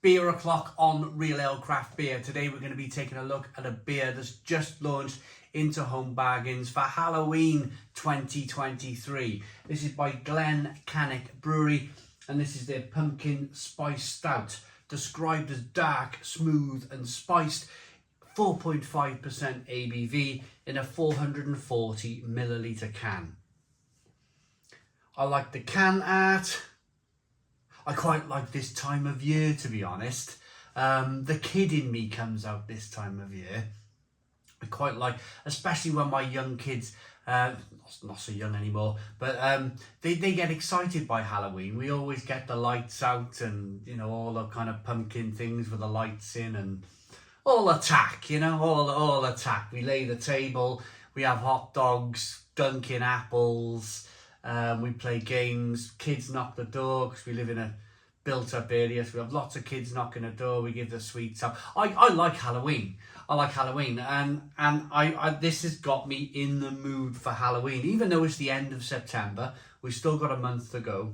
Beer O'Clock on Real Ale Craft Beer. Today we're going to be taking a look at a beer that's just launched into Home Bargains for Halloween 2023. This is by Glen Cannich Brewery and this is their Pumpkin Spice Stout. Described as dark, smooth and spiced, 4.5% ABV in a 440 milliliter can. I like the can art. I quite like this time of year, to be honest. The kid in me comes out this time of year. I quite like, especially when my young kids, not so young anymore, but they get excited by Halloween. We always get the lights out and, you know, all the kind of pumpkin things with the lights in and all attack, you know, all attack. We lay the table, we have hot dogs, dunking apples, we play games, kids knock the door because we live in a built-up area, so we have lots of kids knocking the door, we give the sweets up. I like Halloween. I like Halloween, and I this has got me in the mood for Halloween. Even though it's the end of September, we've still got a month to go.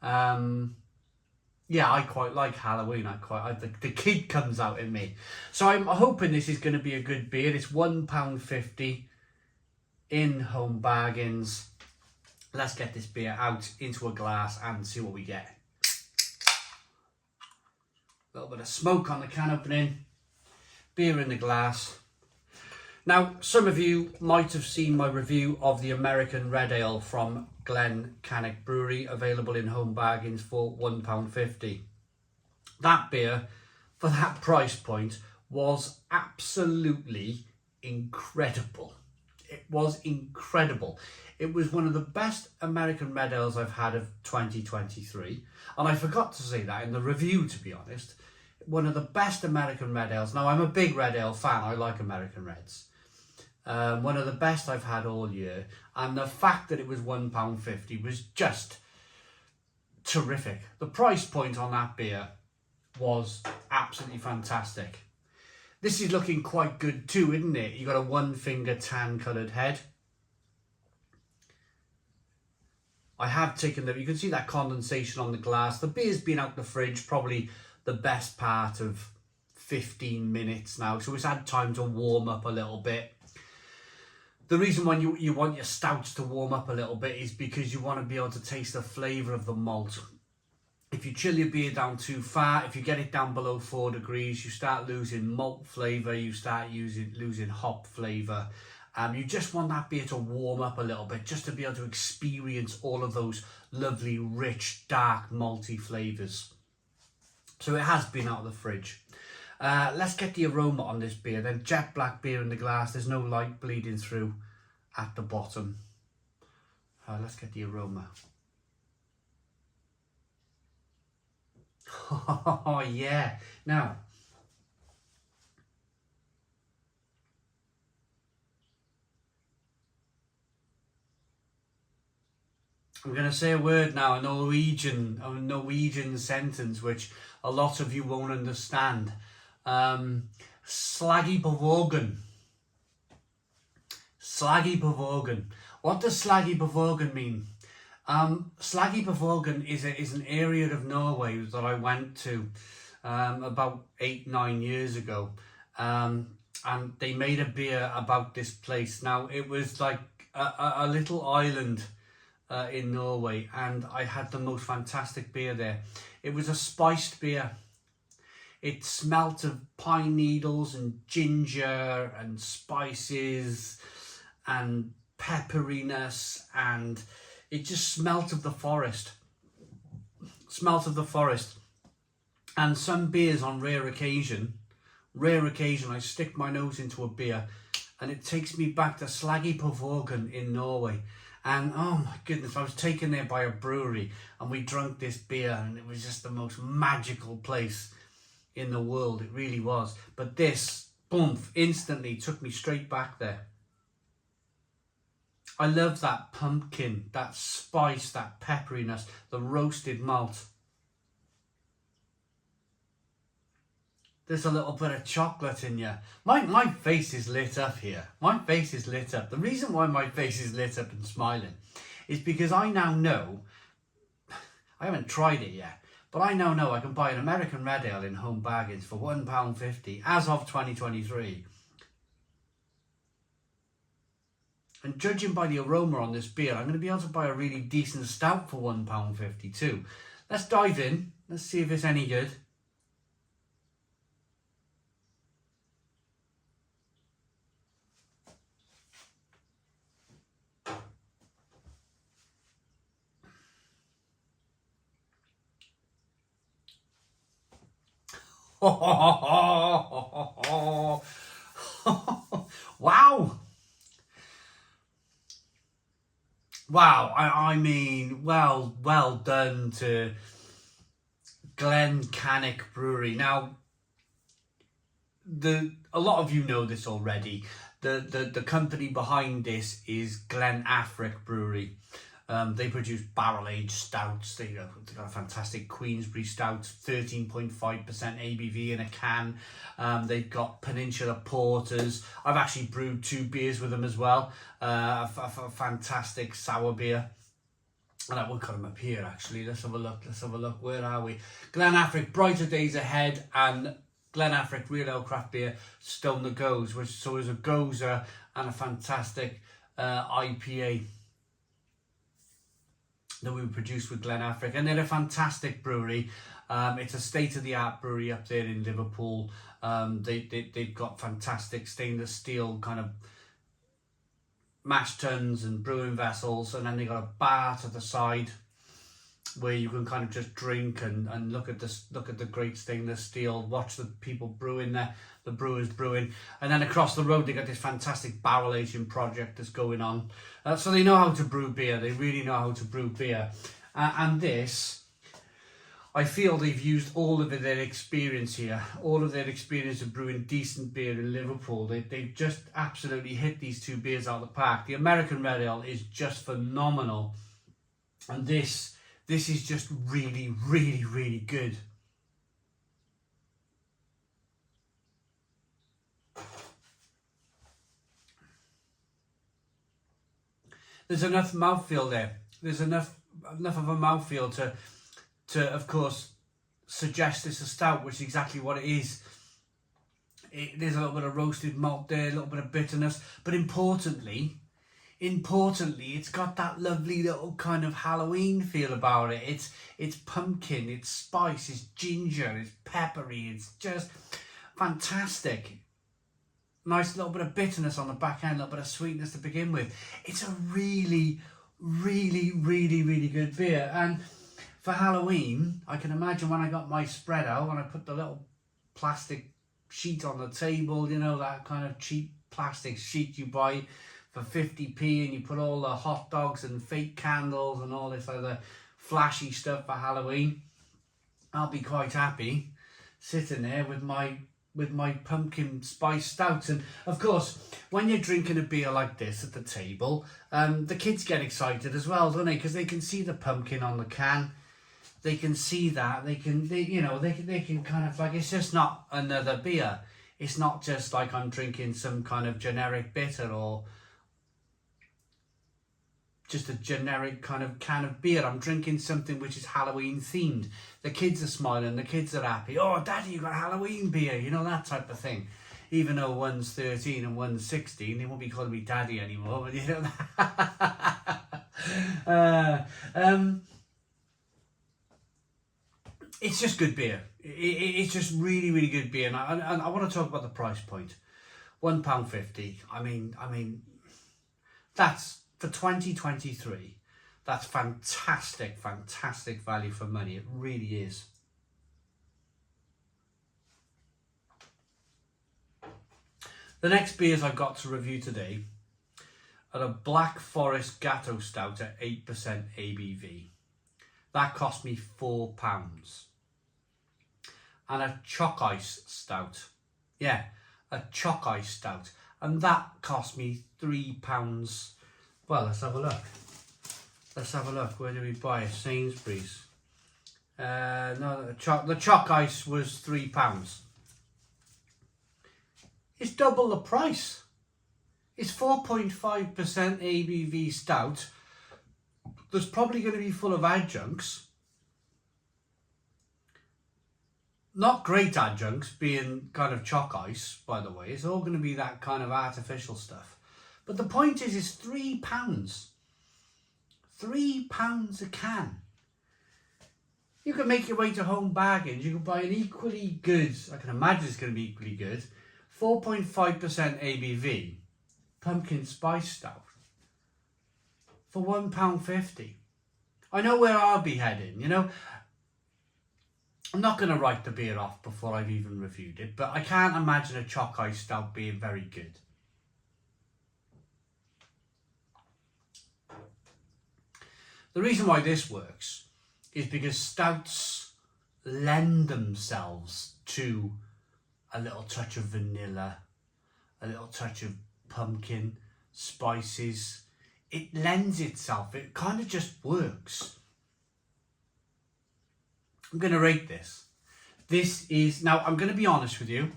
Yeah, I quite like Halloween. The kid comes out in me. So I'm hoping this is going to be a good beer. It's £1.50 in Home Bargains. Let's get this beer out into a glass and see what we get. A little bit of smoke on the can opening. Beer in the glass. Now, some of you might have seen my review of the American Red Ale from Glen Cannich Brewery, available in Home Bargains for £1.50. That beer, for that price point, was absolutely incredible. It was incredible. It was one of the best American Red Ales I've had of 2023. And I forgot to say that in the review, to be honest. One of the best American Red Ales. Now, I'm a big Red Ale fan. I like American Reds. One of the best I've had all year. And the fact that it was £1.50 was just terrific. The price point on that beer was absolutely fantastic. This is looking quite good too, isn't it? You got a one-finger tan-coloured head. I have taken you can see that condensation on the glass. The beer's been out the fridge probably the best part of 15 minutes now, so it's had time to warm up a little bit. The reason why you want your stouts to warm up a little bit is because you want to be able to taste the flavour of the malt. If you chill your beer down too far, if you get it down below 4 degrees, you start losing malt flavour, you start losing hop flavour. You just want that beer to warm up a little bit, just to be able to experience all of those lovely, rich, dark, malty flavours. So it has been out of the fridge. Let's get the aroma on this beer. Then jet black beer in the glass. There's no light bleeding through at the bottom. Let's get the aroma. Oh, yeah. Now, I'm going to say a word now, a Norwegian sentence, which a lot of you won't understand. Slaggy på vågen. Slaggy på vågen. What does slaggy på vågen mean? Slaggy på vågen is an area of Norway that I went to about 8-9 years ago. And they made a beer about this place. Now, it was like a little island in Norway, and I had the most fantastic beer there. It was a spiced beer. It smelt of pine needles and ginger and spices and pepperiness, and it just smelt of the forest. And some beers, on rare occasion I stick my nose into a beer and it takes me back to Slaggy på vågen in Norway. And oh my goodness, I was taken there by a brewery and we drank this beer and it was just the most magical place in the world. It really was. But this, boom, instantly took me straight back there. I love that pumpkin, that spice, that pepperiness, the roasted malt. There's a little bit of chocolate in you. My face is lit up here. My face is lit up. The reason why my face is lit up and smiling is because I now know, I haven't tried it yet, But I now know I can buy an American Red Ale in Home Bargains for £1.50 as of 2023. And judging by the aroma on this beer, I'm going to be able to buy a really decent stout for £1.50 too. Let's dive in. Let's see if it's any good. Wow. Wow, I mean, well done to Glen Cannich Brewery. Now, a lot of you know this already. The company behind this is Glen Cannich Brewery. They produce barrel-aged stouts. They got a fantastic Queensbury stout, 13.5% ABV in a can. They've got Peninsula Porters. I've actually brewed 2 beers with them as well. A fantastic sour beer. And I will cut them up here, actually. Let's have a look. Where are we? Glen Cannich, Brighter Days Ahead, and Glen Cannich Real Ale Craft Beer, Stone the Goes, which so is a gozer and a fantastic IPA that we produced with Glen Cannich, and they're a fantastic brewery. It's a state-of-the-art brewery up there in Liverpool. They've got fantastic stainless steel kind of mash tuns and brewing vessels, and then they got a bar to the side where you can kind of just drink and look at the great stainless steel, watch the people brewing there, the brewers brewing, and then across the road they got this fantastic barrel aging project that's going on. So they know how to brew beer. They really know how to brew beer, and this, I feel they've used all of their experience here, all of their experience of brewing decent beer in Liverpool. They've just absolutely hit these 2 beers out of the park. The American Red Ale is just phenomenal, and this is just really, really, really good. There's enough mouthfeel there. There's enough of a mouthfeel to of course suggest it's a stout, which is exactly what it is. There's a little bit of roasted malt there, a little bit of bitterness, but importantly, it's got that lovely little kind of Halloween feel about it. It's pumpkin, it's spice, it's ginger, it's peppery, it's just fantastic. Nice little bit of bitterness on the back end, a little bit of sweetness to begin with. It's a really, really, really, really good beer. And for Halloween, I can imagine when I got my spread out, when I put the little plastic sheet on the table, you know, that kind of cheap plastic sheet you buy for 50p, and you put all the hot dogs and fake candles and all this other flashy stuff for Halloween. I'll be quite happy sitting there with my pumpkin spice stout. And of course, when you're drinking a beer like this at the table, the kids get excited as well, don't they? Because they can see the pumpkin on the can. They can see that. They can kind of like, it's just not another beer. It's not just like I'm drinking some kind of generic bitter or just a generic kind of can of beer. I'm drinking something which is Halloween themed. The kids are smiling, the kids are happy. Oh, Daddy, you got Halloween beer, you know, that type of thing. Even though one's 13 and one's 16, they won't be calling me Daddy anymore, but you know. It's just good beer. It's just really, really good beer. And I want to talk about the price point. £1.50. I mean, that's, for 2023, that's fantastic value for money. It really is. The next beers I've got to review today are a Black Forest Gatto Stout at 8% ABV. That cost me £4. And a Chalk Ice Stout. Yeah, a Chalk Ice Stout. And that cost me £3. Well, let's have a look. Where do we buy it? Sainsbury's. No, the Chalk Ice was £3. It's double the price. It's 4.5% ABV stout. There's probably going to be full of adjuncts. Not great adjuncts, being kind of chalk ice, by the way. It's all going to be that kind of artificial stuff. But the point is, it's £3. £3 a can. You can make your way to Home Bargains. You can buy an equally good, I can imagine it's going to be equally good, 4.5% ABV pumpkin spice stout for £1.50. I know where I'll be heading, you know. I'm not going to write the beer off before I've even reviewed it, but I can't imagine a chalk ice stout being very good. The reason why this works is because stouts lend themselves to a little touch of vanilla, a little touch of pumpkin, spices. It lends itself, it kind of just works. I'm going to rate this. This is, now I'm going to be honest with you,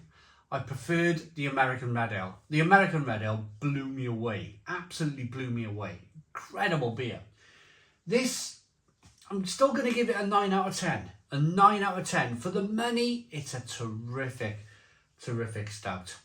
I preferred the American Red Ale. The American Red Ale blew me away, absolutely blew me away. Incredible beer. This, I'm still going to give it a 9 out of 10. A 9 out of 10. For the money, it's a terrific, terrific stout.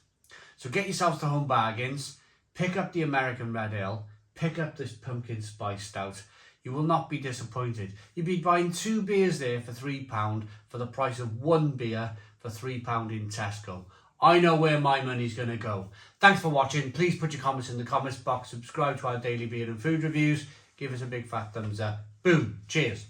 So get yourselves to Home Bargains, pick up the American Red Ale, pick up this pumpkin spice stout. You will not be disappointed. You'd be buying 2 beers there for £3 for the price of 1 beer for £3 in Tesco. I know where my money's going to go. Thanks for watching. Please put your comments in the comments box. Subscribe to our daily beer and food reviews. Give us a big fat thumbs up. Boom. Cheers.